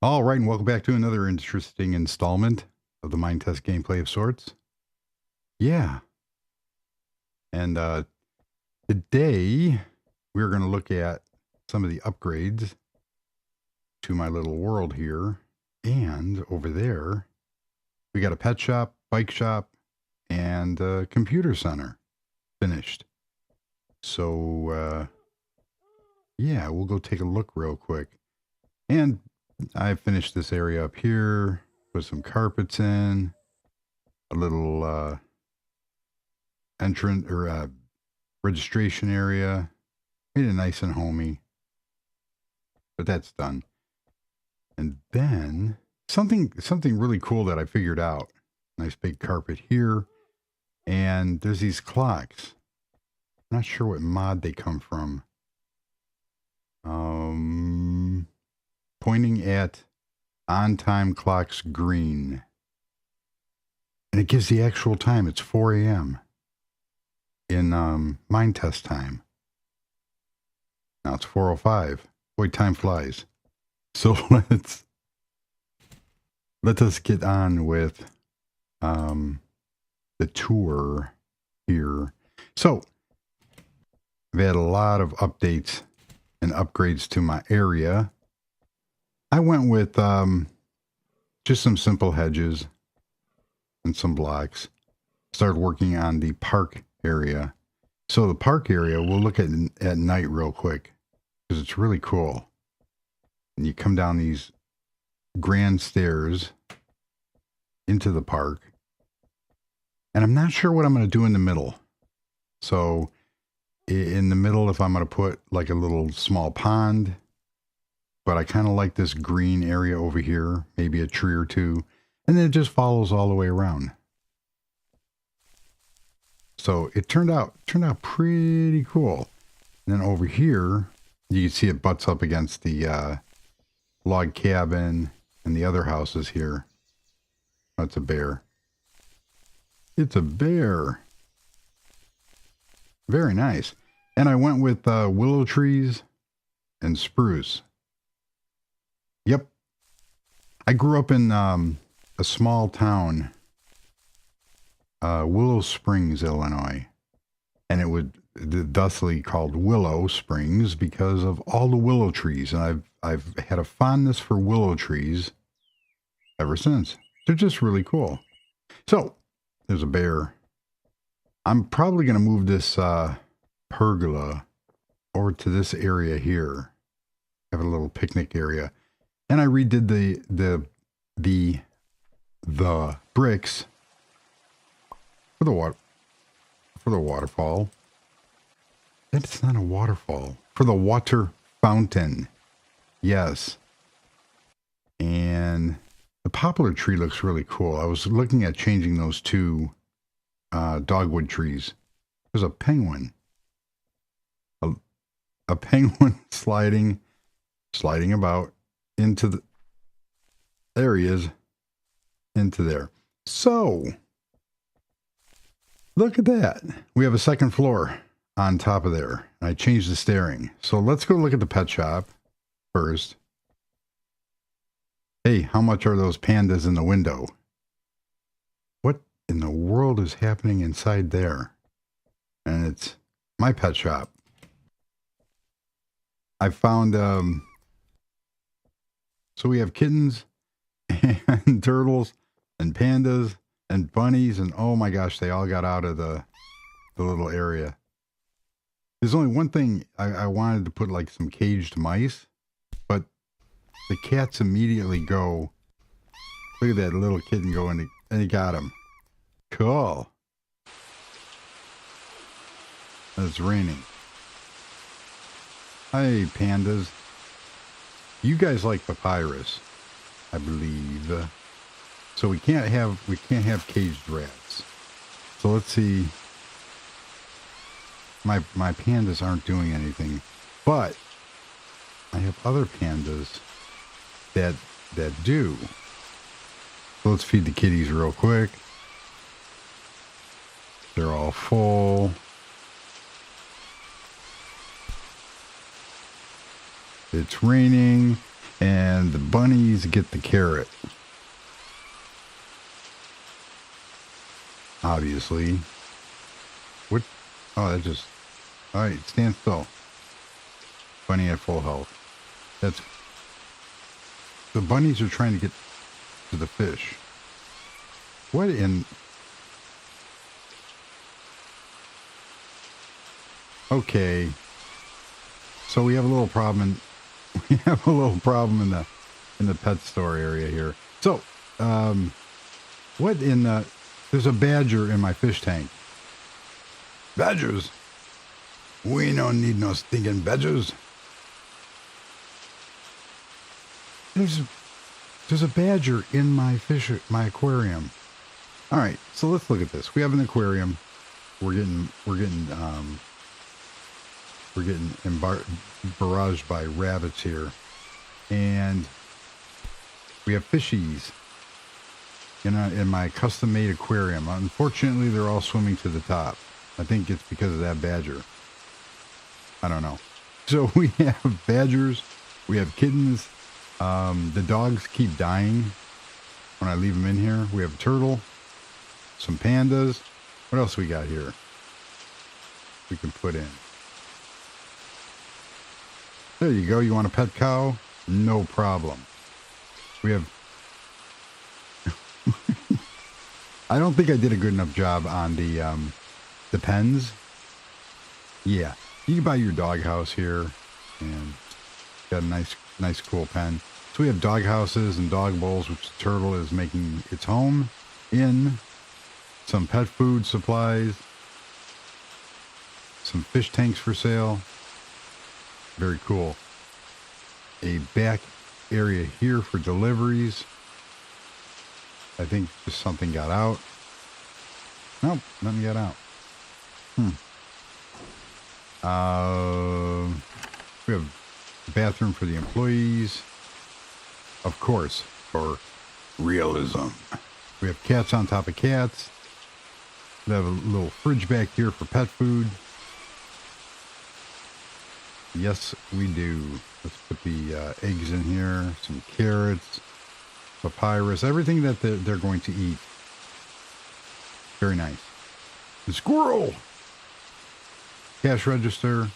All right, and welcome back to another interesting installment of the Minetest gameplay of sorts. Yeah. And today we're going to look at some of the upgrades to my little world here. And over there, we got a pet shop, bike shop, and a computer center finished. So, yeah, we'll go take a look real quick. And I finished this area up here, put some carpets in, a little entrance or registration area, made it nice and homey. But that's done. And then something really cool that I figured out. Nice big carpet here, and there's these clocks. I'm not sure what mod they come from. Pointing at on-time clocks green. And it gives the actual time. It's 4 a.m. in Minetest time. Now it's 4:05. Boy, time flies. So let us get on with the tour here. So I've had a lot of updates and upgrades to my area. I went with just some simple hedges and some blocks. Started working on the park area. So the park area, we'll look at night real quick because it's really cool. And you come down these grand stairs into the park. And I'm not sure what I'm going to do in the middle. So in the middle, if I'm going to put like a little small pond, but I kind of like this green area over here, maybe a tree or two, and then it just follows all the way around. So it turned out pretty cool. And then over here, you can see it butts up against the log cabin and the other houses here. That's a bear. It's a bear. Very nice. And I went with willow trees and spruce. Yep. I grew up in a small town, Willow Springs, Illinois. And it would thusly called Willow Springs because of all the willow trees. And I've had a fondness for willow trees ever since. They're just really cool. So there's a bear. I'm probably going to move this pergola over to this area here. Have a little picnic area. And I redid the bricks for the waterfall. It's not a waterfall. For the water fountain. Yes. And the poplar tree looks really cool. I was looking at changing those two dogwood trees. There's a penguin. A penguin sliding about into the, there he is, into there. So, look at that. We have a second floor on top of there. I changed the stairing. So let's go look at the pet shop first. Hey, how much are those pandas in the window? What in the world is happening inside there? And it's my pet shop. I found, so we have kittens and turtles and pandas and bunnies, and oh my gosh, they all got out of the little area. There's only one thing I wanted to put, like some caged mice, but the cats immediately go. Look at that little kitten going, and he got him. Cool. It's raining. Hi, pandas. You guys like papyrus, I believe. So we can't have caged rats. So let's see. My pandas aren't doing anything, but I have other pandas that do. So let's feed the kitties real quick. They're all full. It's raining. And the bunnies get the carrot. Obviously. What? Oh, that just... All right, stand still. Bunny at full health. That's... The bunnies are trying to get to the fish. What in... Okay. So we have a little problem in the pet store area here. So, what in the... There's a badger in my fish tank. Badgers? We don't need no stinking badgers. There's a badger in my aquarium. All right, so let's look at this. We have an aquarium. We're getting barraged by rabbits here, and we have fishies in my custom-made aquarium. Unfortunately, they're all swimming to the top. I think it's because of that badger. I don't know. So we have badgers, we have kittens. The dogs keep dying when I leave them in here. We have a turtle, some pandas. What else we got here we can put in? There you go. You want a pet cow? No problem. We have... I don't think I did a good enough job on the pens. Yeah. You can buy your dog house here and got a nice cool pen. So we have dog houses and dog bowls, which the turtle is making its home in. Some pet food supplies. Some fish tanks for sale. Very cool. A back area here for deliveries. I think just something got out. Nope, nothing got out. We have a bathroom for the employees. Of course, for realism. We have cats on top of cats. We have a little fridge back here for pet food. Yes, we do. Let's put the eggs in here, some carrots, papyrus, everything that they're going to eat. Very nice. The squirrel! Cash register.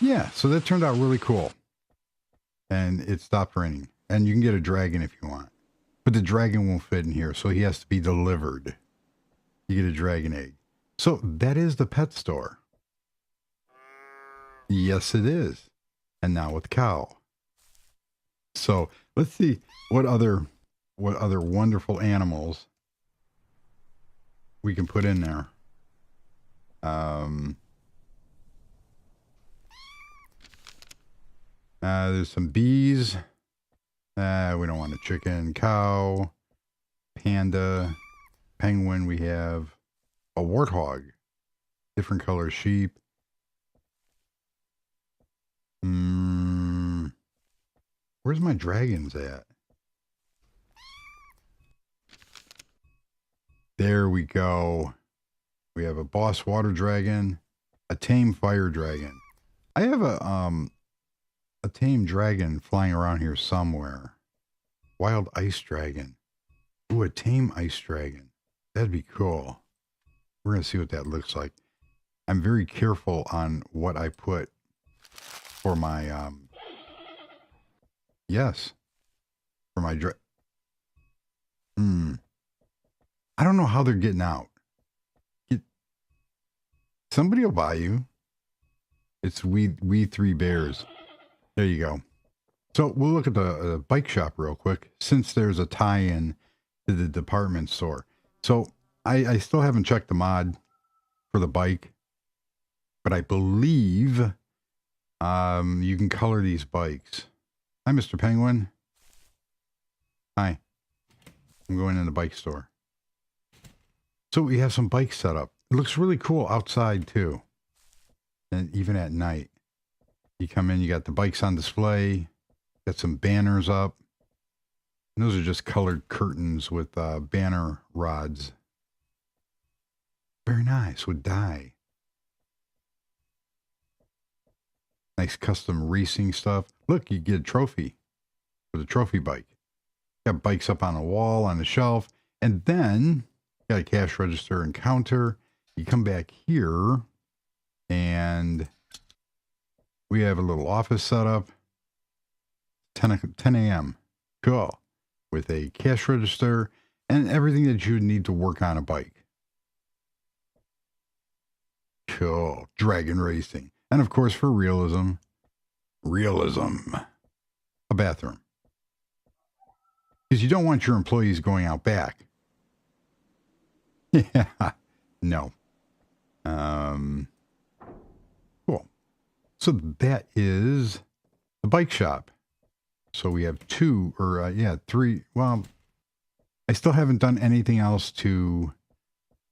Yeah, so that turned out really cool. And it stopped raining. And you can get a dragon if you want. But the dragon won't fit in here, so he has to be delivered. You get a dragon egg. So that is the pet store. Yes, it is. And now with cow. So let's see what other wonderful animals we can put in there. There's some bees. We don't want a chicken, cow, panda, penguin. We have a warthog, different color sheep. Where's my dragons at? There we go. We have a boss water dragon, a tame fire dragon. I have a tame dragon flying around here somewhere. Wild ice dragon. Ooh, a tame ice dragon. That'd be cool. We're going to see what that looks like. I'm very careful on what I put for my, yes, for my I don't know how they're getting out. Somebody will buy you. It's we three bears. There you go. So we'll look at the bike shop real quick, since there's a tie-in to the department store. So I still haven't checked the mod for the bike, but I believe you can color these bikes. Hi, Mr. Penguin. Hi. I'm going in the bike store. So we have some bikes set up. It looks really cool outside too. And even at night. You come in, you got the bikes on display, got some banners up. And those are just colored curtains with banner rods. Very nice, with dye. Nice custom racing stuff. Look, you get a trophy. for the trophy bike. Got bikes up on a wall, on a shelf, and then got a cash register and counter. You come back here, and we have a little office set up. 10 a.m. Cool. With a cash register and everything that you need to work on a bike. Cool. Dragon racing. And of course, for realism, a bathroom. Because you don't want your employees going out back. Yeah. No. Cool. So that is the bike shop. So we have three. Well, I still haven't done anything else to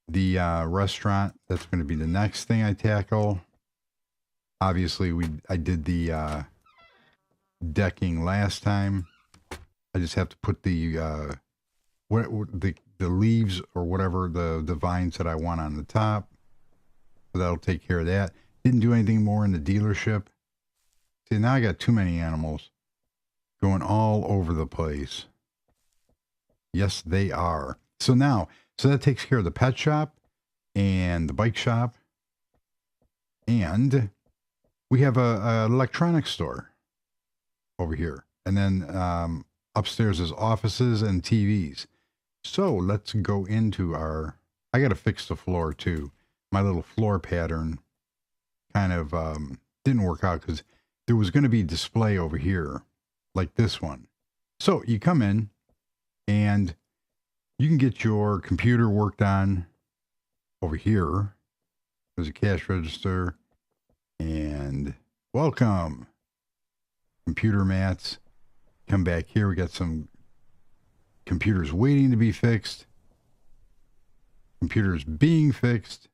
the restaurant. That's going to be the next thing I tackle. Obviously, I did the decking last time. I just have to put the leaves or whatever, the vines that I want on the top. So that'll take care of that. Didn't do anything more in the dealership. See, now I got too many animals going all over the place. Yes, they are. So that takes care of the pet shop and the bike shop. And we have a electronics store over here. And then upstairs is offices and TVs. So let's go into I got to fix the floor too. My little floor pattern kind of didn't work out because there was going to be display over here like this one. So you come in and you can get your computer worked on over here. There's a cash register and welcome. Computer mats. Come back here. We got some computers waiting to be fixed. Computers being fixed.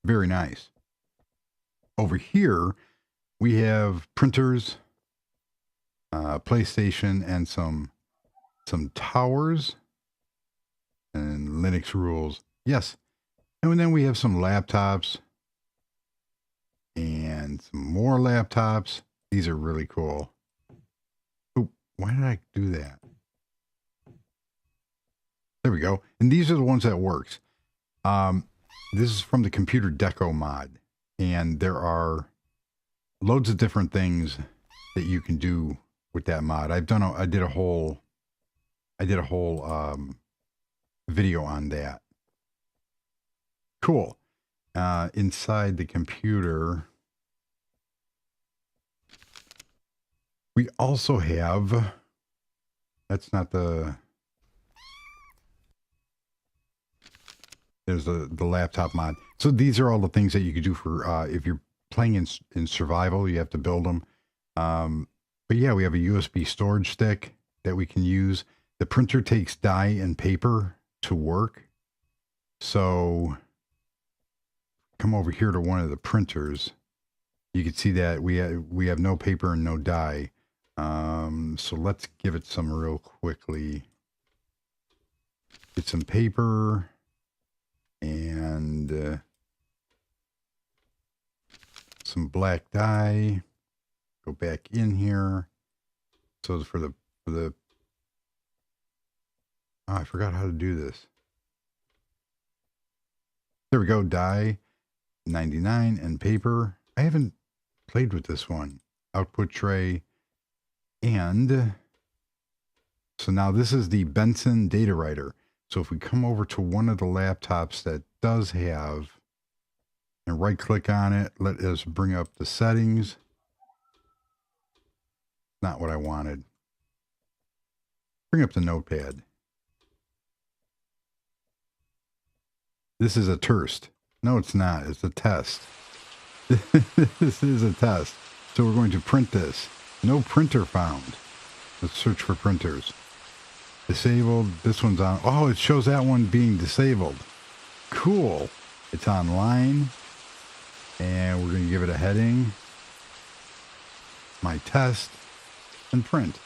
Very nice. Over here, we have printers, PlayStation, and some towers and Linux rules. Yes. And then we have some laptops and some more laptops. These are really cool. Oh, why did I do that? There we go. And these are the ones that works. This is from the Computer Deco mod. And there are loads of different things that you can do with that mod. I did a whole video on that. Cool. Inside the computer, we also have, that's not the, there's the laptop mod. So these are all the things that you could do for, if you're playing in survival, you have to build them. But yeah, we have a USB storage stick that we can use. The printer takes dye and paper to work. So come over here to one of the printers. You can see that we have no paper and no dye. So let's give it some real quickly. Get some paper and some black dye. Go back in here. So for the oh, I forgot how to do this. There we go. Dye 99 and paper. I haven't played with this one. Output tray. And so now this is the Benson data writer. So if we come over to one of the laptops that does have, and right click on it, let us bring up the settings. Not what I wanted. Bring up the notepad. This is a test. No, it's not. It's a test. This is a test. So we're going to print this. No printer found. Let's search for printers. Disabled. This one's on. Oh, it shows that one being disabled. Cool. It's online. And we're going to give it a heading. My test. And print.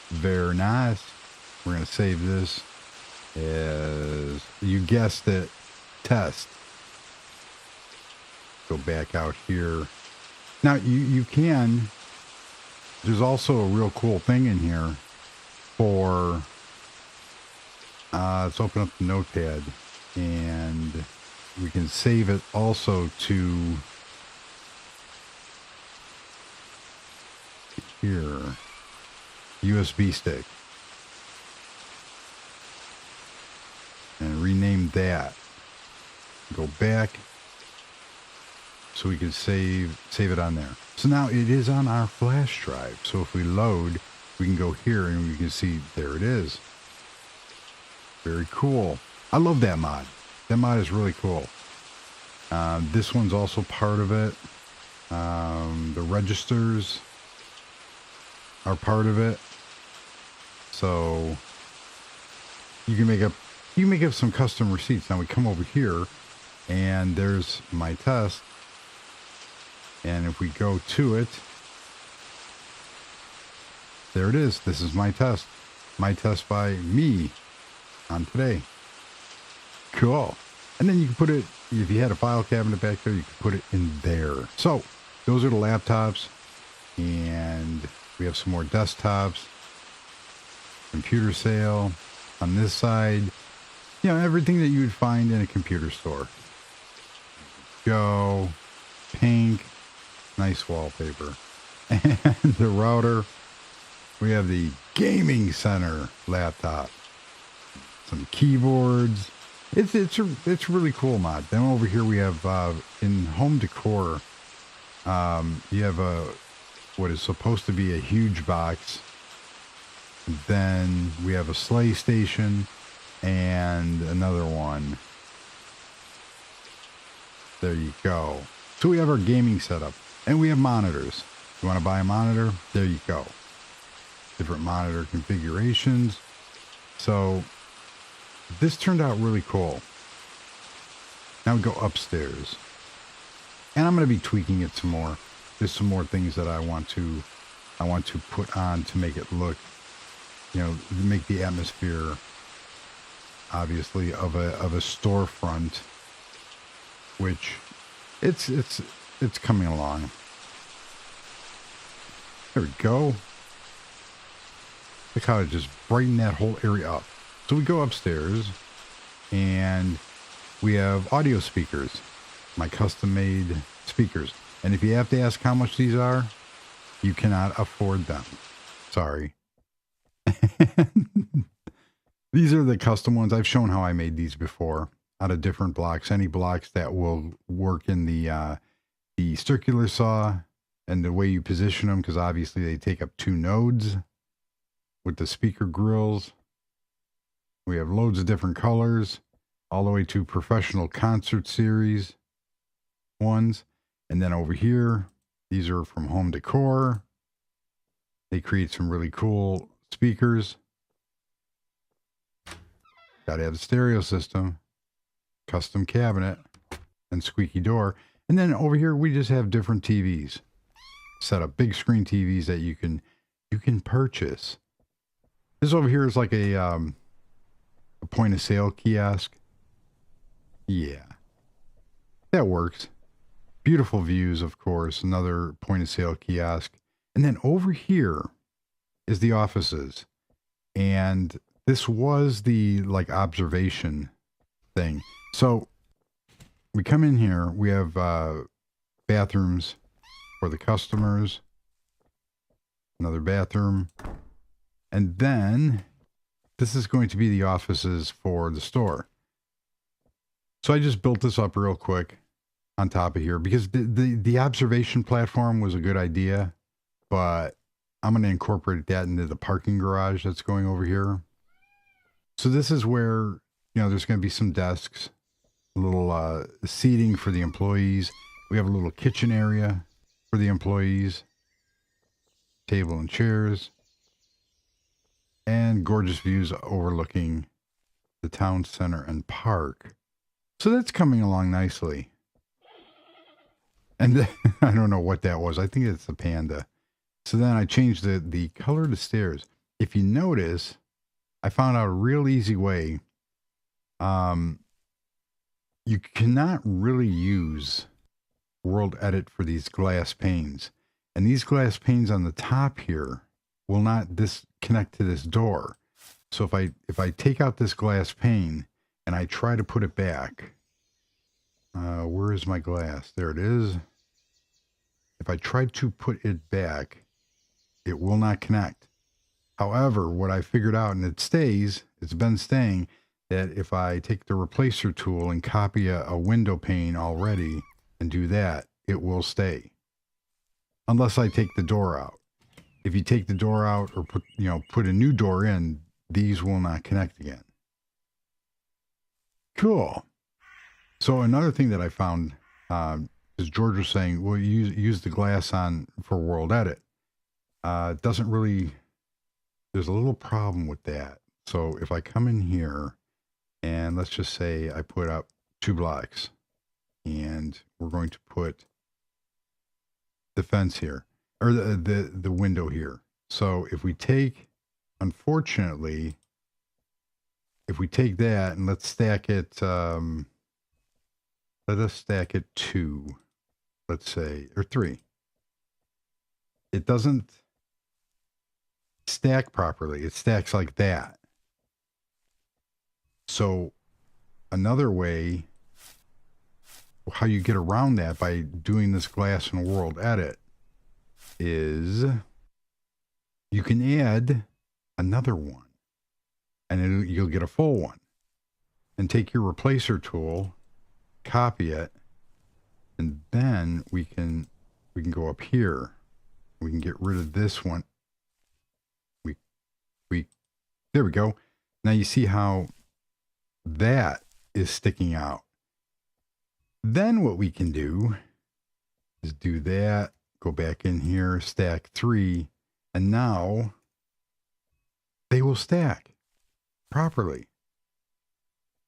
Very nice. We're going to save this as, you guessed it, test. Go back out here. Now you can There's also a real cool thing in here for, let's open up the notepad, and we can save it also to here, USB stick, and rename that. Go back so we can save it on there. So now it is on our flash drive. So if we load, we can go here and we can see there it is. Very cool. I love that mod. That mod is really cool. This one's also part of it. The registers are part of it. So you can make up some custom receipts. Now we come over here and there's my test. And if we go to it, there it is. This is my test. My test by me on today. Cool. And then you can put it, if you had a file cabinet back there, you can put it in there. So those are the laptops. And we have some more desktops. Computer sale. On this side, you know, everything that you would find in a computer store. Go. Pink. Nice wallpaper. And the router. We have the gaming center laptop. Some keyboards. It's a really cool mod. Then over here we have in home decor. You have what is supposed to be a huge box. Then we have a sleigh station and another one. There you go. So we have our gaming setup and we have monitors. You want to buy a monitor? There you go. Different monitor configurations. So this turned out really cool. Now we go upstairs. And I'm going to be tweaking it some more. There's some more things that I want to put on to make it look, you know, make the atmosphere obviously of a storefront, which it's coming along. There we go. Look how it just brightened that whole area up. So we go upstairs and we have audio speakers, my custom made speakers. And if you have to ask how much these are, you cannot afford them. Sorry. These are the custom ones. I've shown how I made these before out of different blocks, any blocks that will work in the circular saw and the way you position them, because obviously they take up 2 nodes with the speaker grills. We have loads of different colors, all the way to professional concert series ones. And then over here, these are from home decor. They create some really cool speakers. Got to have a stereo system, custom cabinet, and squeaky door. And then over here, we just have different TVs. Set up big screen TVs that you can purchase. This over here is like a point of sale kiosk. Yeah, that works. Beautiful views, of course. Another point of sale kiosk. And then over here is the offices. And this was the like observation thing. So we come in here, we have bathrooms for the customers, another bathroom. And then this is going to be the offices for the store. So I just built this up real quick on top of here because the observation platform was a good idea, but I'm going to incorporate that into the parking garage that's going over here. So this is where, you know, there's going to be some desks, a little seating for the employees. We have a little kitchen area for the employees, table and chairs, and gorgeous views overlooking the town center and park. So that's coming along nicely. And then, I don't know what that was. I think it's the panda. So then I changed the color of the stairs. If you notice, I found out a real easy way. You cannot really use World Edit for these glass panes. And these glass panes on the top here will not disconnect to this door. So if I take out this glass pane and I try to put it back, where is my glass? There it is. If I try to put it back, it will not connect. However, what I figured out, and it stays, it's been staying, that if I take the replacer tool and copy a window pane already and do that, it will stay. Unless I take the door out. If you take the door out or put a new door in, these will not connect again. Cool. So another thing that I found is George was saying, well, use the glass on for World Edit. It doesn't really, there's a little problem with that. So if I come in here and let's just say I put up 2 blocks and we're going to put the fence here or the window here. So if we take, unfortunately, if we take that and let's stack it, let us stack it 2, let's say, or 3. It doesn't stack properly. It stacks like that. So another way how you get around that by doing this glass in World Edit is you can add another one and you'll get a full one, and take your replacer tool, copy it, and then we can go up here. We can get rid of this one. There we go. Now you see how that is sticking out. Then what we can do is do that, go back in here, stack 3, and now they will stack properly.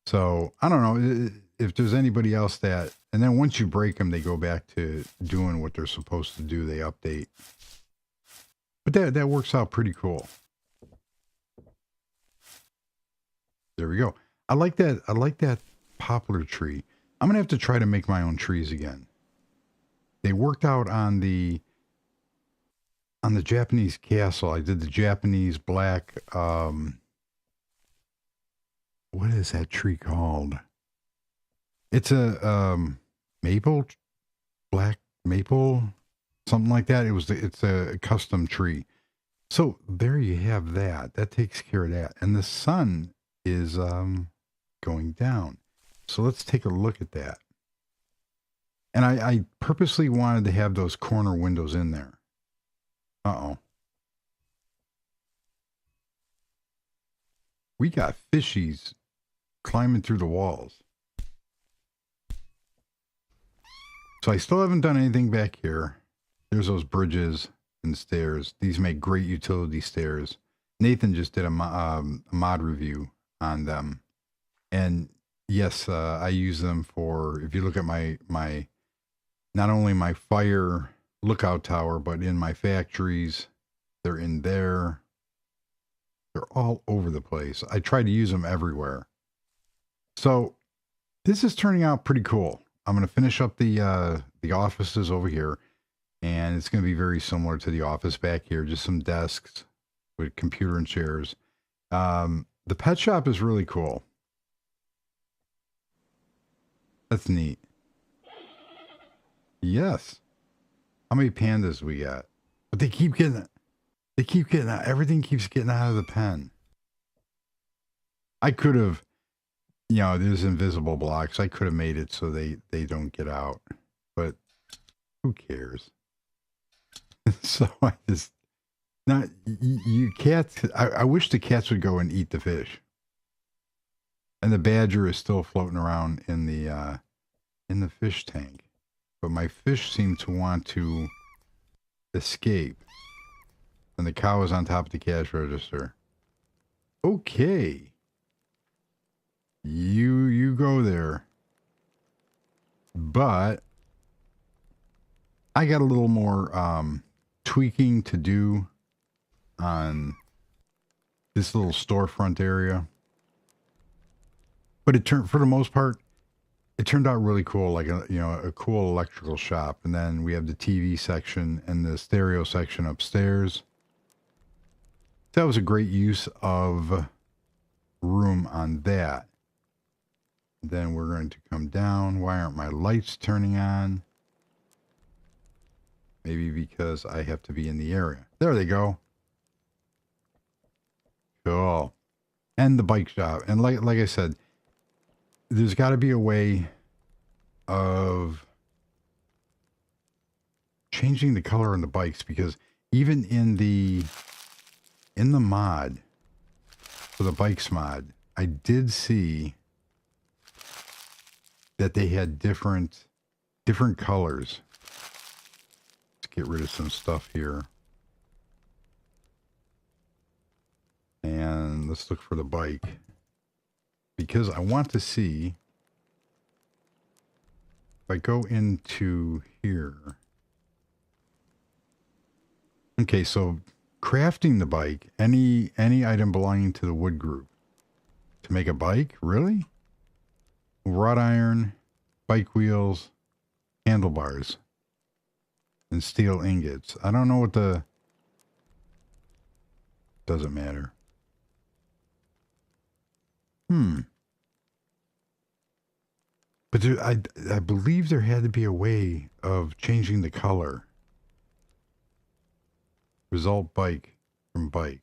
So I don't know if there's anybody else that, and then once you break them, they go back to doing what they're supposed to do. They update. But that works out pretty cool. There we go. I like that. I like that poplar tree. I'm going to have to try to make my own trees again. They worked out on the Japanese castle. I did the Japanese black, what is that tree called? It's a maple, black maple, something like that. It's a custom tree. So there you have that. That takes care of that. And the sun is going down. So let's take a look at that. And I purposely wanted to have those corner windows in there. Uh-oh. We got fishies climbing through the walls. So I still haven't done anything back here. There's those bridges and stairs. These make great utility stairs. Nathan just did a mod review on them. And yes, I use them for, if you look at my not only my fire lookout tower, but in my factories, they're in there. They're all over the place. I try to use them everywhere. So this is turning out pretty cool. I'm going to finish up the offices over here, and it's going to be very similar to the office back here. Just some desks with computer and chairs. The pet shop is really cool. That's neat. Yes. How many pandas we got? But they keep getting out. Everything keeps getting out of the pen. I could have, there's invisible blocks. I could have made it so they don't get out, but who cares? So I just, not you cats. I wish the cats would go and eat the fish. And the badger is still floating around in the fish tank. But my fish seem to want to escape. And the cow is on top of the cash register. Okay. You go there. But I got a little more tweaking to do on this little storefront area. But it turned, for the most part, it turned out really cool, like a cool electrical shop. And then we have the TV section and the stereo section upstairs. That was a great use of room on that. Then we're going to come down. Why aren't my lights turning on? Maybe because I have to be in the area. There they go. Cool. And the bike shop. And like I said, there's got to be a way of changing the color on the bikes, because even in the mod, for the bikes mod, I did see that they had different colors. Let's get rid of some stuff here. And let's look for the bike, because I want to see if I go into here. Okay, so crafting the bike, any item belonging to the wood group to make a bike, really? Wrought iron, bike wheels, handlebars, and steel ingots. I don't know what the... Doesn't matter. But there, I believe there had to be a way of changing the color. Result bike from bike.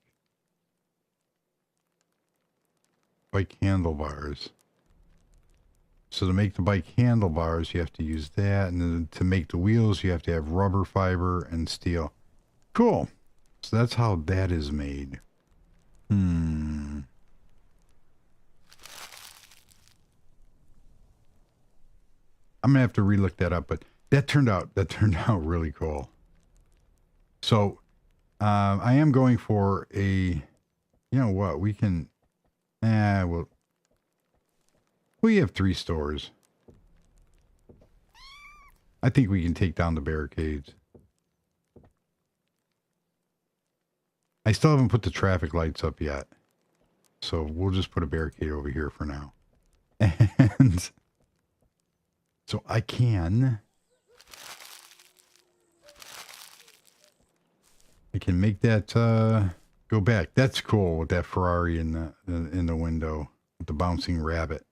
Bike handlebars. So to make the bike handlebars, you have to use that. And then to make the wheels, you have to have rubber fiber and steel. Cool. So that's how that is made. I'm gonna have to relook that up, but that turned out really cool. So I am going for a, you know what, we can, well, we have 3 stores. I think we can take down the barricades. I still haven't put the traffic lights up yet, so we'll just put a barricade over here for now. And so I can make that go back. That's cool with that Ferrari in the window with the bouncing rabbit.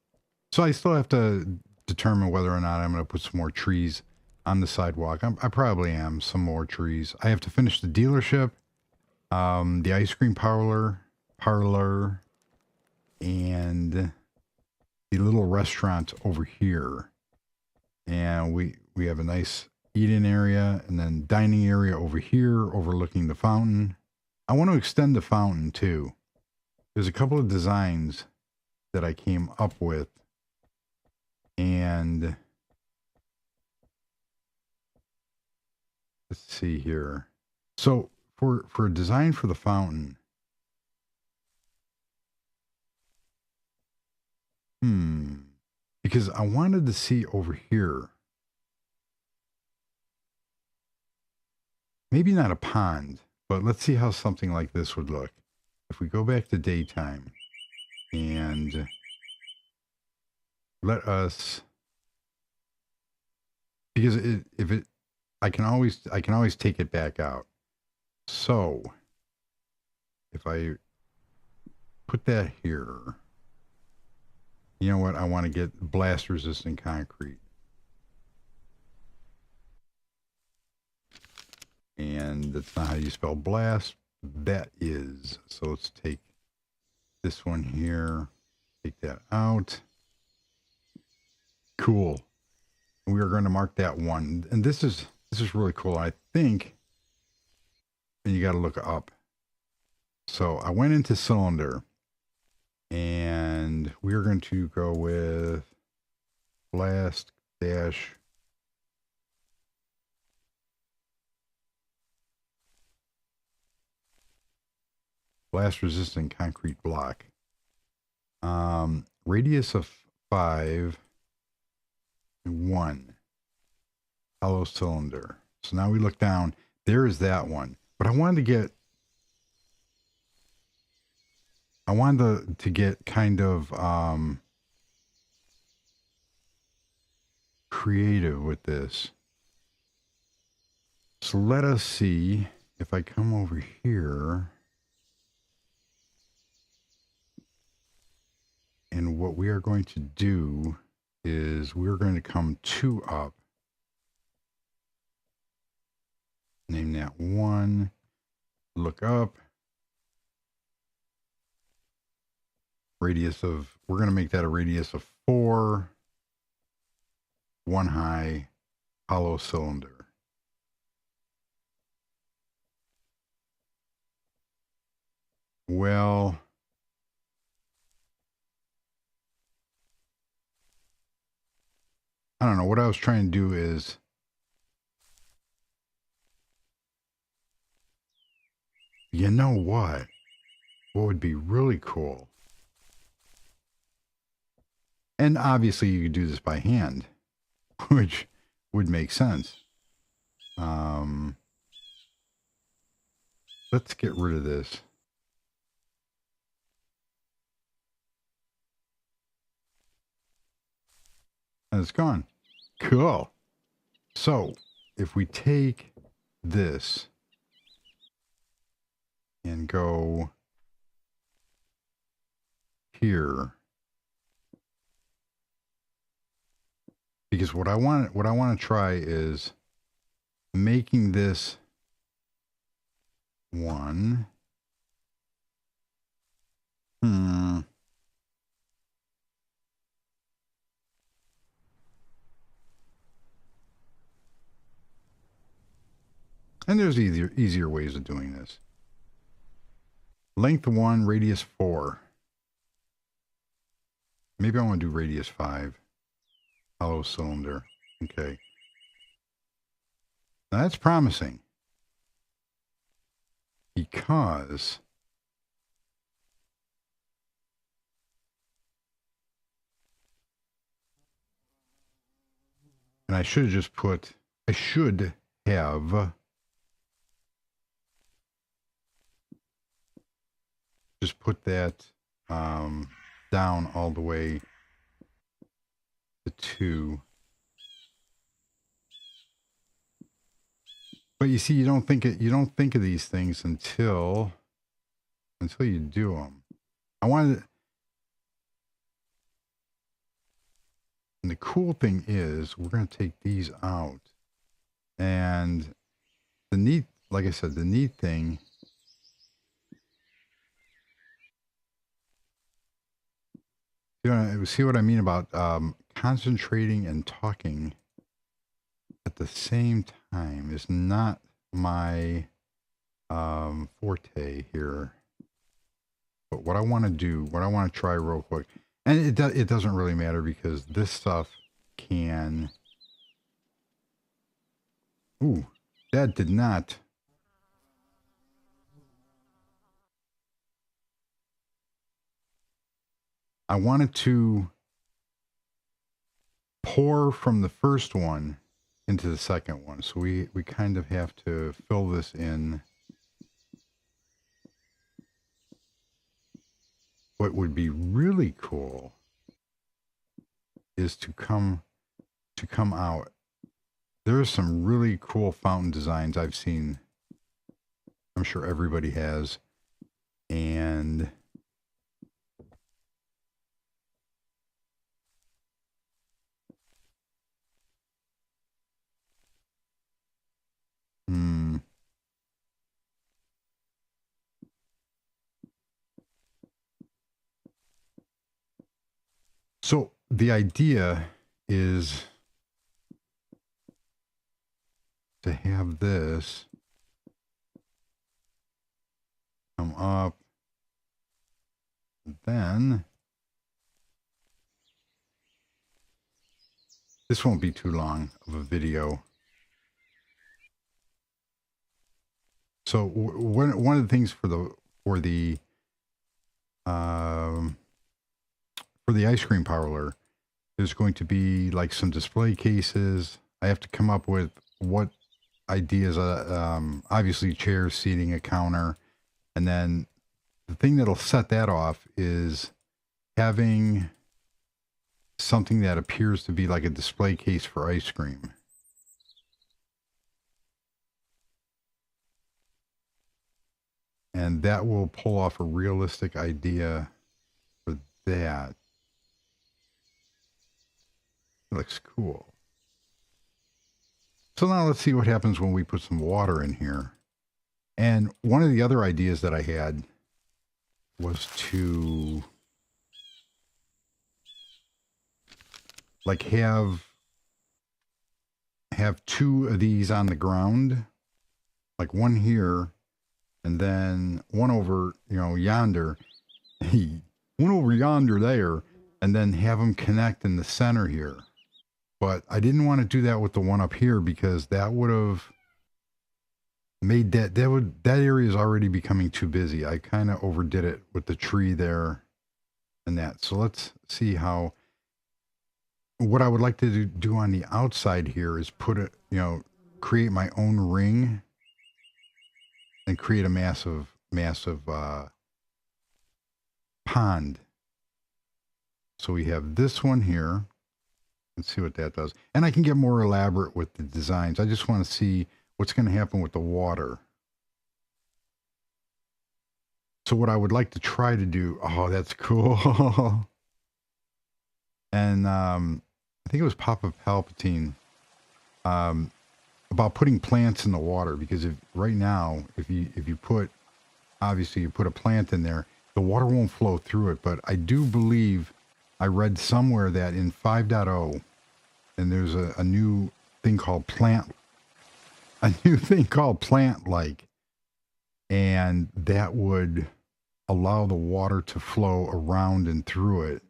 So I still have to determine whether or not I'm going to put some more trees on the sidewalk. I probably am, some more trees. I have to finish the dealership, the ice cream parlor, and the little restaurant over here. And we have a nice eat-in area and then dining area over here overlooking the fountain. I want to extend the fountain too. There's a couple of designs that I came up with, and let's see here. So for a design for the fountain, because I wanted to see over here, maybe not a pond, but let's see how something like this would look. If we go back to daytime and let us, because I can always take it back out. So if I put that here, you know what? I want to get blast resistant concrete. And that's not how you spell blast. That is. So let's take this one here. Take that out. Cool. We are going to mark that one. And this is really cool. I think, and you got to look up. So I went into cylinder, and we're going to go with blast dash blast resistant concrete block. Radius of 5, 1. Hollow cylinder. So now we look down. There is that one. But I wanted to get kind of creative with this. So let us see if I come over here. And what we are going to do is we're going to come 2 up. Name that 1. Look up. Radius of, we're going to make that a radius of 4. 1 high, hollow cylinder. Well, I don't know. What I was trying to do is you know what? What would be really cool? And obviously you could do this by hand, which would make sense. Let's get rid of this. And it's gone. Cool. So if we take this and go here, because what I want to try is making this 1. And there's easier ways of doing this. Length 1, radius 4. Maybe I want to do radius 5. Hollow cylinder. Okay. Now that's promising. Because and I should have just put, I should have just put that down all the way to 2. But you see, you don't think of these things until you do them. I wanted, and the cool thing is we're going to take these out, and the neat, like I said, the neat thing see what I mean about concentrating and talking at the same time is not my forte here. But what I want to do, what I want to try real quick, and it doesn't really matter because this stuff can. Ooh, that did not. I wanted to pour from the first one into the second one. So we kind of have to fill this in. What would be really cool is to come out. There's some really cool fountain designs I've seen. I'm sure everybody has. And so the idea is to have this come up, then this won't be too long of a video. So one of the things for the ice cream parlor, there's going to be like some display cases. I have to come up with what ideas, obviously chairs, seating, a counter. And then the thing that'll set that off is having something that appears to be like a display case for ice cream. And that will pull off a realistic idea for that. It looks cool. So now let's see what happens when we put some water in here. And one of the other ideas that I had was to like have two of these on the ground, like one here and then one over, you know, yonder, one over yonder there, and then have them connect in the center here. But I didn't want to do that with the one up here because that would have made that area is already becoming too busy. I kind of overdid it with the tree there and that. So let's see how, what I would like to do on the outside here is put it, you know, create my own ring and create a massive pond. So we have this one here. Let's see what that does. And I can get more elaborate with the designs. I just want to see what's going to happen with the water. So what I would like to try to do, oh, that's cool. And I think it was Papa Palpatine about putting plants in the water, because right now, if you put, obviously you put a plant in there, the water won't flow through it. But I do believe I read somewhere that in 5.0, and there's a new thing called plant-like, and that would allow the water to flow around and through it.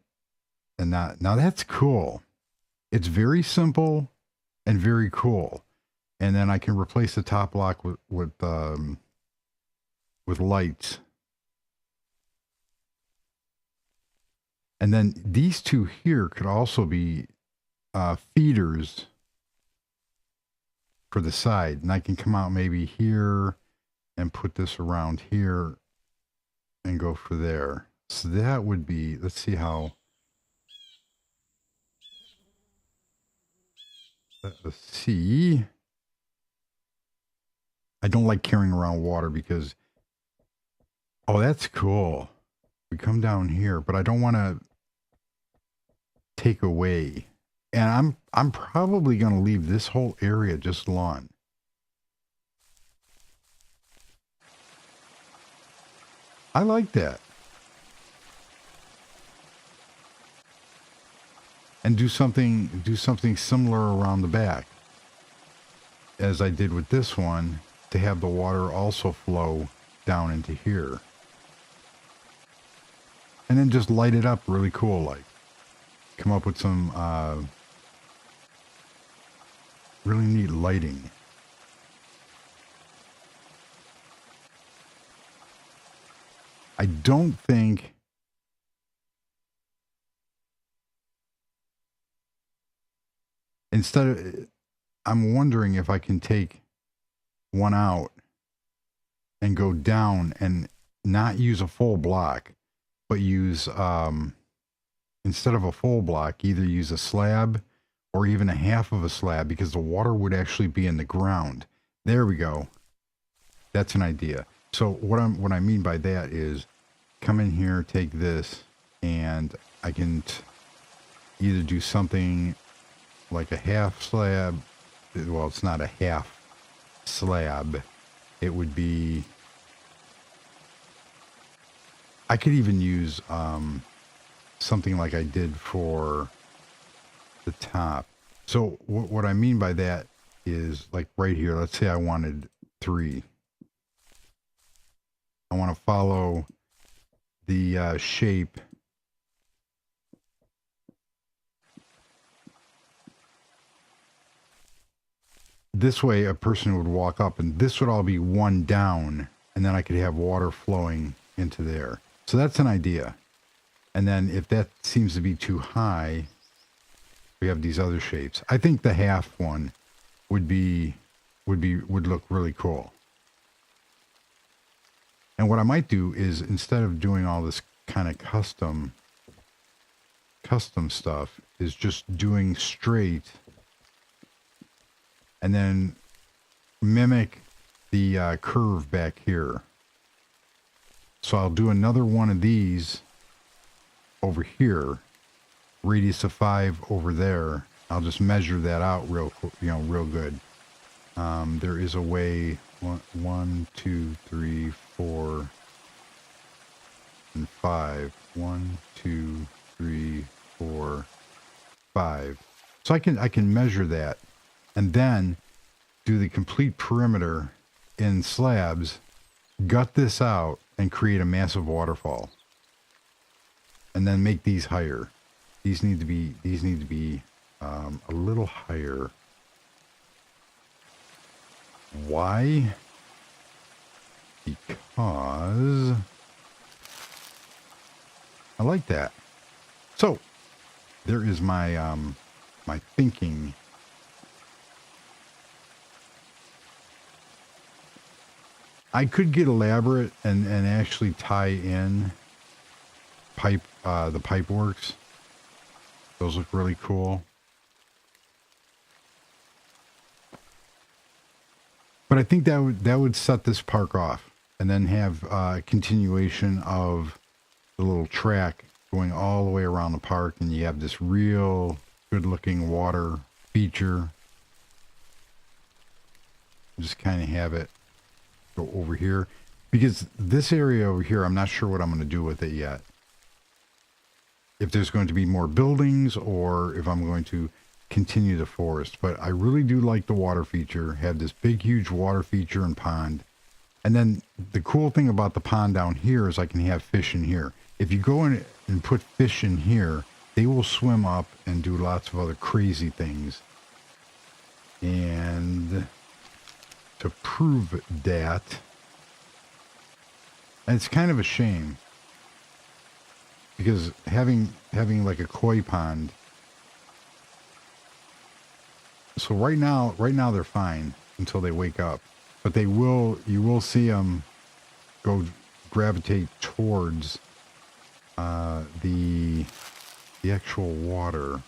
And now that's cool. It's very simple and very cool. And then I can replace the top block with lights. And then these two here could also be feeders for the side. And I can come out maybe here and put this around here and go for there. So that would be, let's see how. Let's see. I don't like carrying around water because, oh, that's cool. We come down here, but I don't want to take away. And I'm probably going to leave this whole area just lawn. I like that. And do something similar around the back, as I did with this one, to have the water also flow down into here. And then just light it up really cool, like come up with some really neat lighting. I don't think I'm wondering if I can take one out and go down and not use a full block, but use, instead of a full block, either use a slab or even a half of a slab, because the water would actually be in the ground. There we go. That's an idea. So what I mean by that is come in here, take this, and I can either do something like a half slab. Well, it's not a half slab. It would be, I could even use something like I did for the top. So what I mean by that is, like right here, let's say I wanted 3. I want to follow the shape. This way a person would walk up and this would all be one down, and then I could have water flowing into there. So that's an idea. And then if that seems to be too high, we have these other shapes. I think the half one would look really cool. And what I might do is, instead of doing all this kind of custom stuff, is just doing straight and then mimic the curve back here. So I'll do another one of these over here, radius of 5 over there. I'll just measure that out real good. There is a way, 1, 2, 3, 4, and 5. 1, 2, 3, 4, 5. So I can measure that and then do the complete perimeter in slabs, gut this out, and create a massive waterfall. And then make these higher. These need to be a little higher. Why? Because I like that. So there is my my thinking. I could get elaborate and actually tie in the pipe works. Those look really cool. But I think that would set this park off, and then have a continuation of the little track going all the way around the park, and you have this real good looking water feature. Just kind of have it go over here, because this area over here, I'm not sure what I'm going to do with it yet. If there's going to be more buildings or if I'm going to continue the forest. But I really do like the water feature. Have this big, huge water feature and pond. And then the cool thing about the pond down here is I can have fish in here. If you go in and put fish in here, they will swim up and do lots of other crazy things. And to prove that, and it's kind of a shame, because having like a koi pond. So right now they're fine until they wake up, but you will see them go gravitate towards the actual water.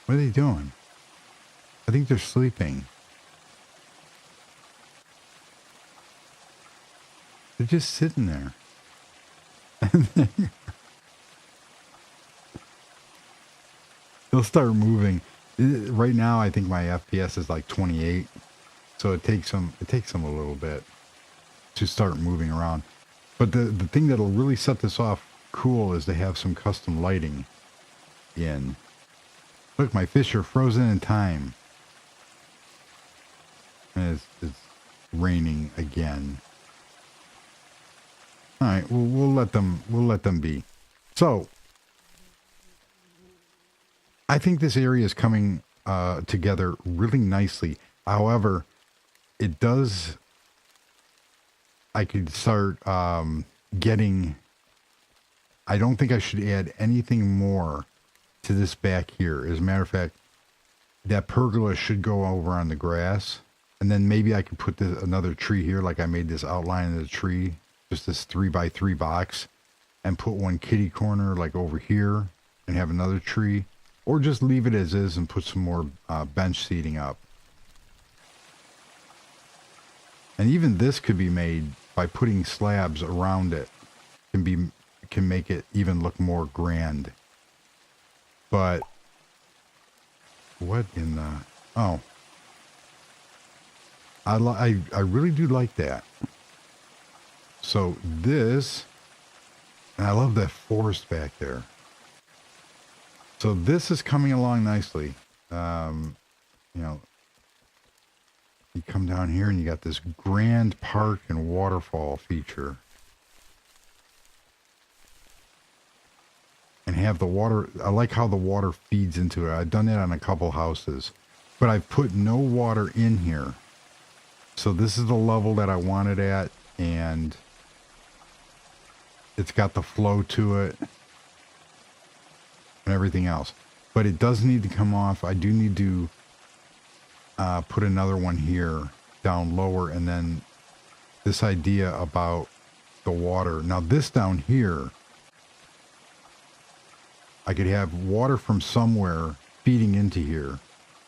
What are they doing? I think they're sleeping. They're just sitting there. They'll start moving. Right now, I think my FPS is like 28, so it takes them a little bit to start moving around. But the thing that'll really set this off cool is to have some custom lighting in. Look, my fish are frozen in time. And it's raining again. All right, we'll let them be. So I think this area is coming together really nicely. However, it does. I could start getting. I don't think I should add anything more to this back here. As a matter of fact, that pergola should go over on the grass, and then maybe I could put another tree here, like I made this outline of the tree, just this 3x3 box, and put one kitty corner like over here, and have another tree. Or just leave it as is and put some more bench seating up. And even this could be made by putting slabs around it. Can make it even look more grand. But what in the... Oh. I really do like that. So this... And I love that forest back there. So this is coming along nicely. You know, you come down here and you got this grand park and waterfall feature. And have the water, I like how the water feeds into it. I've done that on a couple houses, but I've put no water in here. So this is the level that I wanted at, and it's got the flow to it and everything else. But it does need to come off. I do need to put another one here down lower, and then this idea about the water. Now this down here, I could have water from somewhere feeding into here,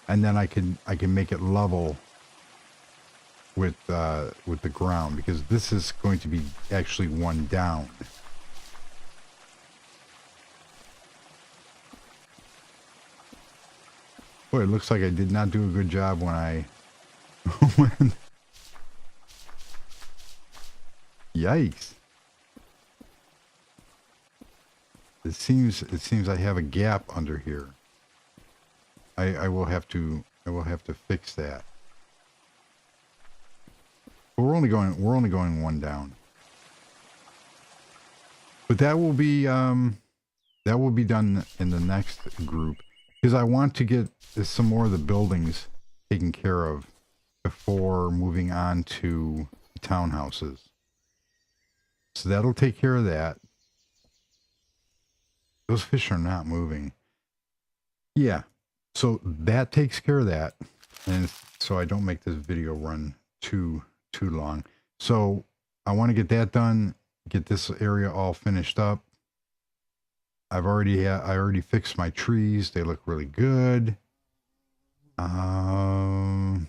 and then I can make it level with the ground, because this is going to be actually one down. Boy, it looks like I did not do a good job when I Yikes. It seems I have a gap under here. I will have to fix that. But we're only going one down. But that will be done in the next group, because I want to get some more of the buildings taken care of before moving on to townhouses. So that'll take care of that. Those fish are not moving. Yeah. So that takes care of that. And so I don't make this video run too long. So I want to get that done, get this area all finished up. I already fixed my trees. They look really good. Over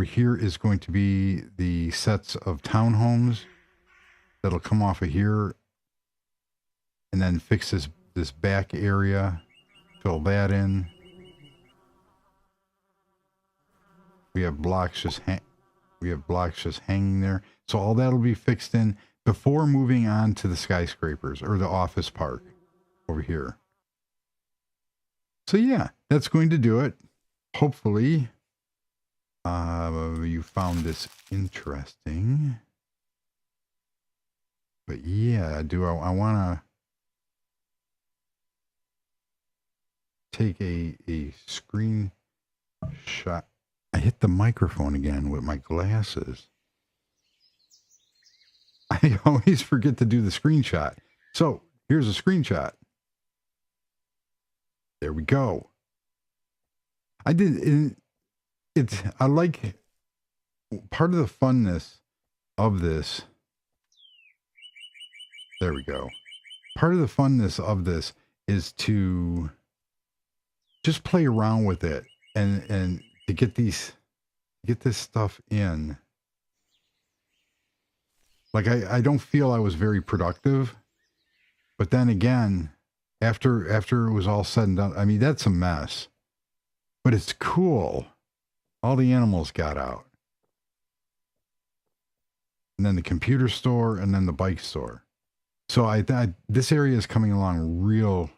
here is going to be the sets of townhomes that'll come off of here, and then fix this back area, fill that in. We have blocks just hanging there. So all that'll be fixed in before moving on to the skyscrapers or the office park over here. So yeah, that's going to do it. Hopefully, you found this interesting. But yeah, I want to take a screenshot. I hit the microphone again with my glasses. I always forget to do the screenshot. So here's a screenshot. There we go. I like part of the funness of this. There we go. Part of the funness of this is to just play around with it and to get this stuff in. Like I don't feel I was very productive, but then again, after it was all said and done, I mean, that's a mess, but it's cool. All the animals got out, and then the computer store, and then the bike store. So this area is coming along real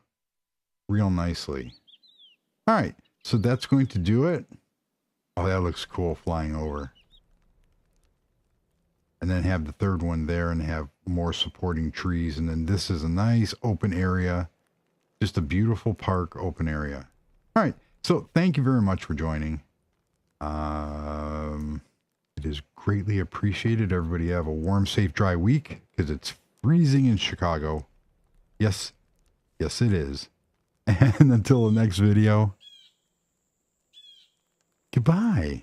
nicely. All right, so that's going to do it. Oh, that looks cool flying over. And then have the third one there and have more supporting trees. And then this is a nice open area. Just a beautiful park open area. All right, so thank you very much for joining. It is greatly appreciated. Everybody have a warm, safe, dry week, because it's freezing in Chicago. Yes, it is. And until the next video, goodbye.